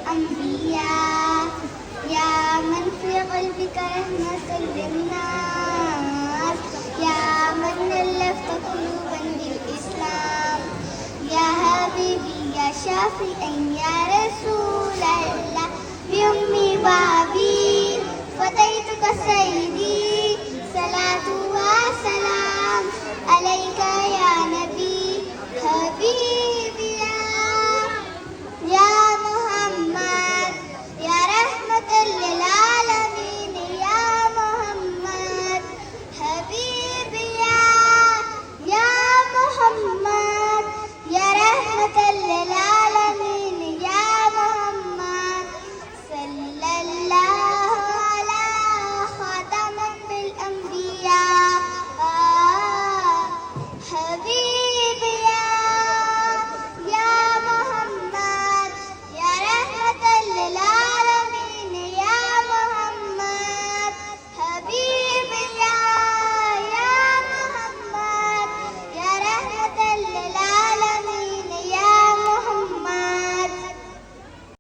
الأنبياء يا من في قلبك رحمة للناس يا من ألفت قلوبا بالإسلام يا حبيبي يا شافعي يا رسول الله بأمي بابي فديتك سيدي صلاة وسلام عليك يا نبي حبيبي يا محمد يا رحمة للعالمين يا محمد حبيبي يا محمد يا رحمة للعالمين